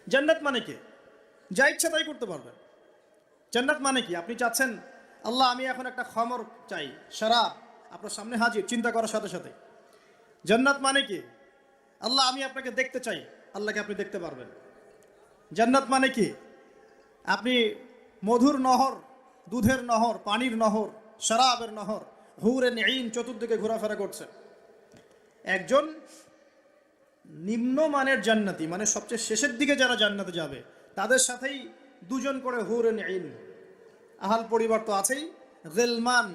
জান্নাত মানে কি? যা ইচ্ছা তাই করতে পারবেন। জান্নাত মানে কি? আপনি চাচ্ছেন আল্লাহ আমি এখন একটা খামর চাই, শরাব আপনার সামনে হাজির, চিন্তা করার সাথে সাথে। জান্নাত মানে কি? আল্লাহ আমি আপনাকে দেখতে চাই, আল্লাহকে আপনি দেখতে পারবেন। জান্নাত মানে কি? আপনি মধুর নহর, দুধের নহর, পানির নহর, শরাবের নহর, হুরে নেইন চতুর্দিকে ঘোরাফেরা করছে। একজন নিম্নমানের জান্নাতি, মানে সবচেয়ে শেষের দিকে যারা জান্নাতে যাবে, তাদের সাথেই দুজন করে হুরে নেইন, আহাল পরিবার তো আছেই, গেলমান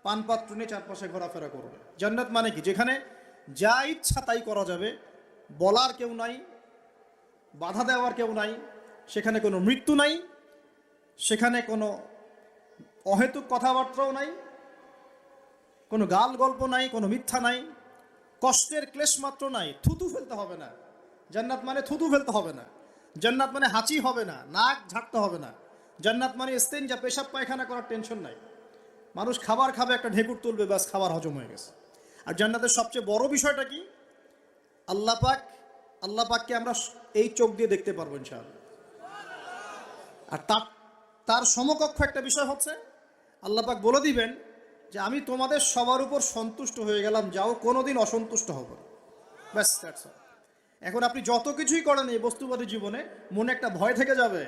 পানপাত্র নিয়ে চারপাশে ঘোরাফেরা করবে। জান্নাত মানে কি? যেখানে যা ইচ্ছা তাই করা যাবে, বলার কেউ নাই, বাধা দেওয়ার কেউ নাই, সেখানে কোনো মৃত্যু নাই, সেখানে কোনো অহেতুক কথাবার্তাও নাই, কোনো গাল গল্প নাই, কোনো মিথ্যা নাই, কষ্টের ক্লেশ মাত্র নাই। থুতু ফেলতে হবে না। জান্নাত মানে থুতু ফেলতে হবে না। জান্নাত মানে হাঁচি হবে না, নাক ঝাঁকতে হবে না। জান্নাত মানে ইস্তেঞ্জা, পেশাব পায়খানা করার টেনশন নাই। মানুষ খাবার খাবে, একটা ঢেকুর তুলবে, ব্যাস খাবার হজম হয়ে গেছে। আর জান্নাতের সবচেয়ে বড় বিষয়টা কি? আল্লাহ পাক, আল্লাহ পাককে আমরা এই চোখ দিয়ে দেখতে পারবো ইনশাআল্লাহ। আর তার সমকক্ষ একটা বিষয় হচ্ছে আল্লাহ পাক বলে দিবেন যে আমি তোমাদের সবার উপর সন্তুষ্ট হয়ে গেলাম, যাও কোনোদিন অসন্তুষ্ট হব না। ব্যাস, দ্যাটস অল। এখন আপনি যত কিছুই করেন এই বস্তুবাদী জীবনে, মনে একটা ভয় থেকে যাবে।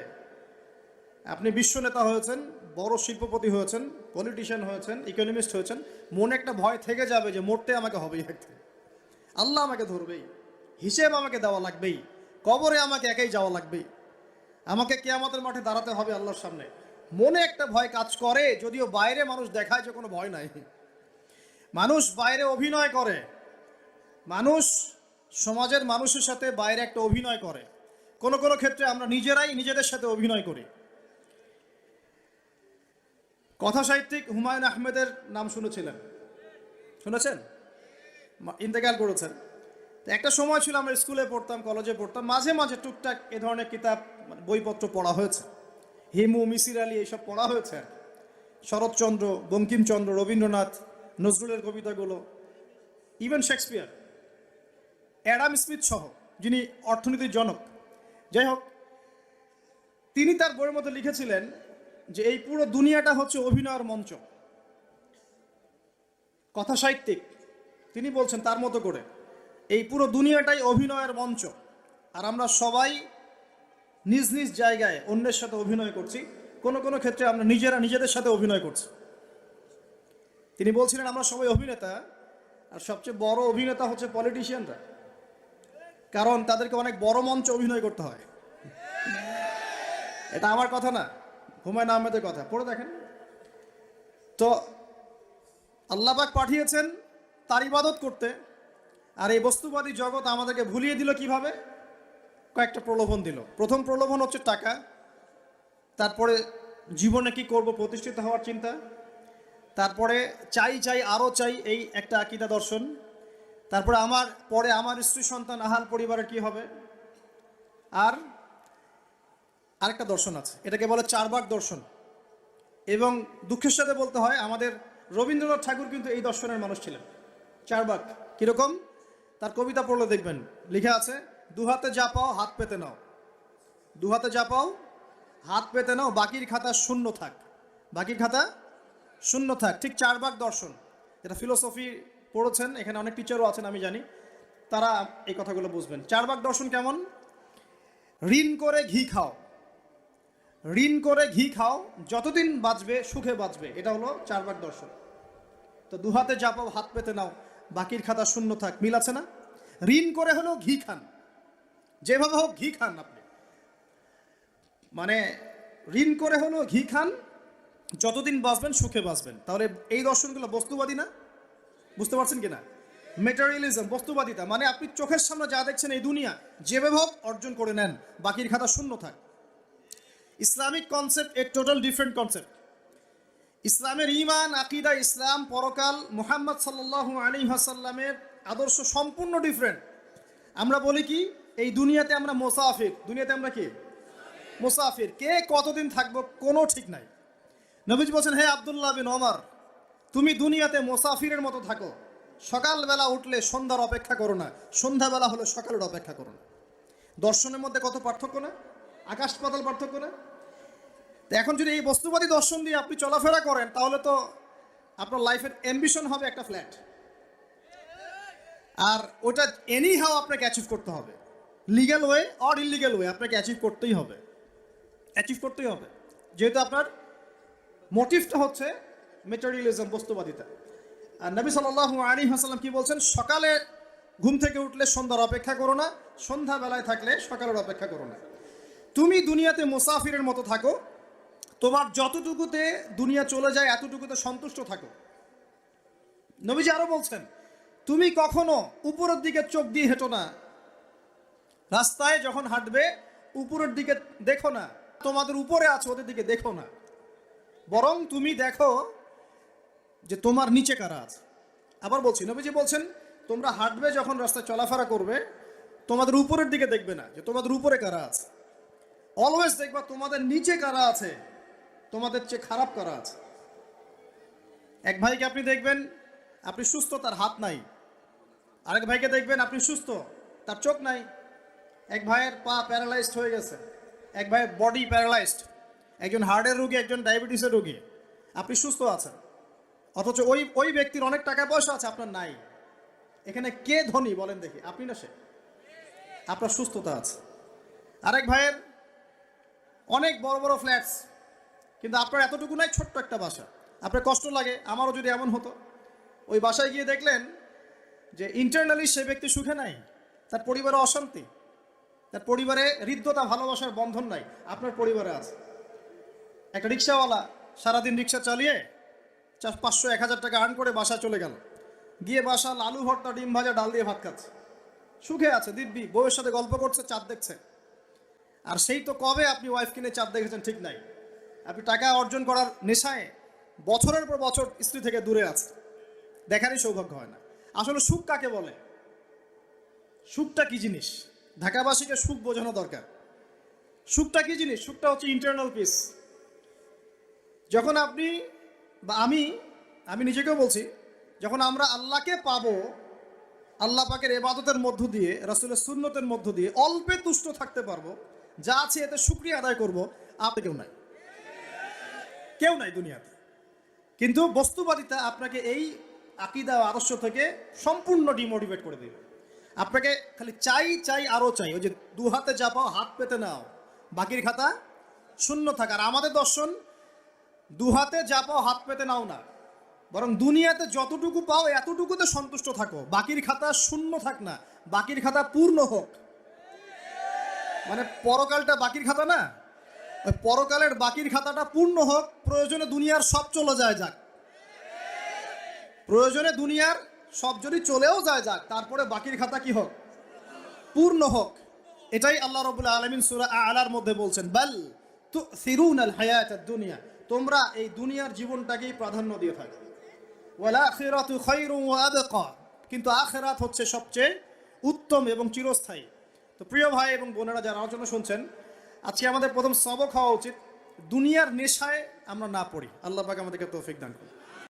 আপনি বিশ্ব নেতা হয়েছেন, বড় শিল্পপতি হয়েছেন, পলিটিশিয়ান হয়েছেন, ইকোনমিস্ট হয়েছেন, মনে একটা ভয় থেকে যাবে যে মরতে আমাকে হবেই, একদিন আল্লাহ আমাকে ধরবেই, হিসেব আমাকে দেওয়া লাগবেই, কবরে আমাকে একাই যাওয়া লাগবেই, আমাকে কিয়ামতের মাঠে দাঁড়াতে হবে আল্লাহর সামনে। মনে একটা ভয় কাজ করে, যদিও বাইরে মানুষ দেখায় যে কোনো ভয় নাই। মানুষ বাইরে অভিনয় করে, মানুষ সমাজের মানুষের সাথে বাইরে একটা অভিনয় করে। কোনো কোনো ক্ষেত্রে আমরা নিজেরাই নিজেদের সাথে অভিনয় করি। কথা সাহিত্যিক হুমায়ুন আহমেদের নাম শুনেছিলেন? শুনেছেন? ইন্তেকাল করেছেন। তো একটা সময় ছিল আমরা স্কুলে পড়তাম, কলেজে পড়তাম, মাঝে মাঝে টুকটাক এ ধরনের কিতাব, বইপত্র পড়া হয়েছে। হিমু, মিসির আলী এইসব পড়া হয়েছে। শরৎচন্দ্র, বঙ্কিমচন্দ্র, রবীন্দ্রনাথ, নজরুলের কবিতাগুলো, ইভেন শেক্সপিয়ার, অ্যাডাম স্মিথ সহ, যিনি অর্থনীতির জনক। যাই হোক, তিনি তার বইয়ের মধ্যে লিখেছিলেন যে এই পুরো দুনিয়াটা হচ্ছে অভিনয়ের মঞ্চ। কথা সাহিত্যিক, তিনি বলছেন তার মতো করে এই পুরো দুনিয়াটাই অভিনয়ের মঞ্চ, আর আমরা সবাই নিজ নিজ জায়গায় অন্যের সাথে অভিনয় করছি। কোনো কোনো ক্ষেত্রে আমরা নিজেরা নিজেদের সাথে অভিনয় করছি। তিনি বলছিলেন আমরা সবাই অভিনেতা, আর সবচেয়ে বড় অভিনেতা হচ্ছে পলিটিশিয়ানরা, কারণ তাদেরকে অনেক বড় মঞ্চে অভিনয় করতে হয়। এটা আমার কথা না, হুমায়ুন আহমেদের কথা, পড়ে দেখেন তো। আল্লাহ পাক পাঠিয়েছেন তার ইবাদত করতে, আর এই বস্তুবাদী জগৎ আমাদেরকে ভুলিয়ে দিল কিভাবে? কয়েকটা প্রলোভন দিল। প্রথম প্রলোভন হচ্ছে টাকা, তারপরে জীবনে কি করব, প্রতিষ্ঠিত হওয়ার চিন্তা, তারপরে চাই চাই আরও চাই, এই একটা আকীদা দর্শন, তারপরে আমার স্ত্রী সন্তান আহাল পরিবারের কি হবে, আর আরেকটা দর্শন আছে, এটাকে বলে চারবাক দর্শন। এবং দুঃখের সাথে বলতে হয় আমাদের রবীন্দ্রনাথ ঠাকুর কিন্তু এই দর্শনের মানুষ ছিলেন। চারবাক কিরকম? তার কবিতা পড়লে দেখবেন লেখা আছে, দুহাতে যা পাও হাত পেতে নাও, দুহাতে যা পাও হাত পেতে নাও, বাকির খাতা শূন্য থাক, বাকির খাতা শূন্য থাক। ঠিক চারবাক দর্শন, যেটা ফিলোসফি পড়েছেন, এখানে অনেক টিচারও আছেন আমি জানি, তারা এই কথাগুলো বুঝবেন। চারবাক দর্শন কেমন? ঋণ করে ঘি খাও, ঋণ করে ঘি খাও, যতদিন বাঁচবে সুখে বাঁচবে, এটা হলো চারবাক দর্শন। তো দুহাতে যা পাও হাত পেতে নাও, বাকির খাতা শূন্য থাক, মিল আছে না? ঋণ করে হলো ঘি খান, যেভাবে হোক ঘি খান আপনি, মানে ঋণ করে হলো ঘি খান, যতদিন বাঁচবেন সুখে বাঁচবেন। তাহলে এই দর্শনগুলো বস্তুবাদী না? বুঝতে পারছেন কিনা? মেটেরিয়ালিজম, বস্তুবাদিতা, মানে আপনি চোখের সামনে যা দেখছেন এই দুনিয়া, যেভাবে হোক অর্জন করে নেন, বাকির খাতা শূন্য থাক। ইসলামিক কনসেপ্ট এ টোটাল ডিফারেন্ট কনসেপ্ট। ইসলামের ঈমান, আকীদা, ইসলাম, পরকাল, মুহাম্মদ সাল্লাল্লাহু আলাইহি ওয়াসাল্লামের আদর্শ সম্পূর্ণ ডিফারেন্ট। আমরা বলি কি, এই দুনিয়াতে আমরা মুসাফির, দুনিয়াতে আমরা কি মুসাফির, কে কতদিন থাকবো কোনো ঠিক নাই। নবীজি বলছেন, হে আব্দুল্লাহ বিন ওমর, তুমি দুনিয়াতে মুসাফিরের মতো থাকো, সকালবেলা উঠলে সন্ধ্যার অপেক্ষা করো না, সন্ধ্যাবেলা হলে সকালের অপেক্ষা করো না। দর্শনের মধ্যে কত পার্থক্য না, আকাশ পাতাল পার্থক্য না। তো এখন যদি এই বস্তুবাদী দর্শন দিয়ে আপনি চলাফেরা করেন, তাহলে তো আপনার লাইফের অ্যাম্বিশন হবে একটা ফ্ল্যাট, আর ওটা এনি হাও আপনাকে অ্যাচিভ করতে হবে, legal way or illegal way আপনাকে অ্যাচিভ করতেই হবে, যেহেতু আপনার মোটিভটা হচ্ছে মেটেরিয়ালিজম, বস্তুবাদিতা। আর নবী সাল্লাল্লাহু আলাইহি ওয়াসাল্লাম কি বলছেন, সকালে ঘুম থেকে উঠলে সন্ধ্যার অপেক্ষা করো না, সন্ধ্যাবেলায় থাকলে সকালের অপেক্ষা করো না। তুমি দুনিয়াতে মুসাফিরের মতো থাকো, তোমার যতটুকুতে দুনিয়া চলে যায় এতটুকুতে সন্তুষ্ট থাকো। নবীজি আরো বলছেন, তুমি কখনো উপরের দিকে চোখ দিয়ে হেঁটো না, রাস্তায় যখন হাঁটবে উপরের দিকে দেখো না, তোমাদের উপরে আছে ওদের দিকে দেখো না, বরং তুমি দেখো যে তোমার নিচে কারা আছে। আবার বলছি, নবীজি বলছেন, তোমরা হাঁটবে যখন রাস্তায় চলাফেরা করবে, তোমাদের উপরের দিকে দেখবে না যে তোমাদের উপরে কারা আছে, অলওয়েজ দেখবা তোমাদের নিচে কারা আছে, তোমাদের চেয়ে খারাপ কারা আছে। এক ভাইকে আপনি দেখবেন আপনি সুস্থ, তার হাত নাই। আরেক ভাইকে দেখবেন আপনি সুস্থ, তার চোখ নাই। এক ভাইয়ের পা প্যারালাইজড হয়ে গেছে, এক ভাইয়ের বডি প্যারালাইজড, একজন হার্টের রোগী, একজন ডায়াবেটিসের রোগী। আপনি সুস্থ আছেন, অথচ ওই ব্যক্তির অনেক টাকা পয়সা আছে, আপনার নাই। এখানে কে ধনী বলেন দেখি, আপনি না সে? আপনার সুস্থতা আছে। আরেক ভাইয়ের অনেক বড় বড় ফ্ল্যাটস, কিন্তু আপনার এতটুকু নাই, ছোট্ট একটা বাসা। আপনার কষ্ট লাগে, আমারও যদি এমন হতো। ওই বাসায় গিয়ে দেখলেন যে ইন্টারনালি সে ব্যক্তি সুখে নাই, তার পরিবারে অশান্তি, তার পরিবারে হৃদ্যতা ভালোবাসার বন্ধন নাই। আপনার পরিবারে আছে। একটা রিক্সাওয়ালা সারাদিন রিক্সা চালিয়ে 500-1000 টাকা আর্ন করে বাসায় চলে গেল, গিয়ে বাসা আলু ভর্তা, ডিম ভাজা, ডাল দিয়ে ভাত খাচ্ছে, সুখে আছে দিব্যি, বউয়ের সাথে গল্প করছে, চাঁদ দেখছে। আর সেই তো কবে আপনি ওয়াইফ কিনে চাঁদ দেখেছেন ঠিক নাই। আপনি টাকা অর্জন করার নেশায় বছরের পর বছর স্ত্রী থেকে দূরে আছে, দেখারই সৌভাগ্য হয় না। আসলে সুখ কাকে বলে, সুখটা কি জিনিস, ঢাকাবাসীকে সুখ বোঝানো দরকার। সুখটা কি জিনিস? সুখটা হচ্ছে ইন্টারনাল পিস। যখন আপনি বা আমি নিজেকেও বলছি, যখন আমরা আল্লাহকে পাবো, আল্লাহ পাকের ইবাদতের মধ্য দিয়ে, রাসূলের সুন্নতের মধ্য দিয়ে অল্পে তুষ্ট থাকতে পারবো, যা আছে এতে শুকরিয়া আদায় করবো, আপনি কেউ নাই দুনিয়াতে। কিন্তু বস্তুবাদিতা আপনাকে এই আকীদা ও আদর্শ থেকে সম্পূর্ণ ডিমোটিভেট করে দেবে। আপনাকে খালি চাই আরো চাই, ওই যে দু হাতে যা পাও হাত পেতে নাও, বাকির খাতা শূন্য থাক। আর আমাদের দর্শন, দু হাতে যা পাও হাত পেতে নাও না, বরং দুনিয়াতে যতটুকু পাও এতটুকুতে সন্তুষ্ট থাকো, বাকির খাতা শূন্য থাক না, বাকির খাতা পূর্ণ হোক। মানে পরকালটা বাকির খাতা না, ওই পরকালের বাকির খাতাটা পূর্ণ হোক। প্রয়োজনে দুনিয়ার সব চলে যায় যাক, প্রয়োজনে দুনিয়ার সব যদি চলেও যায় যাক, তারপরে বাকির খাতা কি হোক? পূর্ণ হোক। এটাই আল্লাহ রাব্বুল আলামিন সূরা আ'লার মধ্যে বলছেন, বাল তুসিরুনাল হায়াতাদ দুনিয়া, তোমরা এই দুনিয়ার জীবনটাকেই প্রাধান্য দিয়ে থাকো। ওয়াল আখিরাতু খায়রুন ওয়া আবকা, কিন্তু আখিরাত হচ্ছে সবচেয়ে উত্তম এবং চিরস্থায়ী। তো প্রিয় ভাই এবং বোনেরা যারা আলোচনা শুনছেন, আজকে আমাদের প্রথম সবক হওয়া উচিত দুনিয়ার নেশায় আমরা না পড়ি। আল্লাহ পাক আমাদেরকে তৌফিক দান করুন।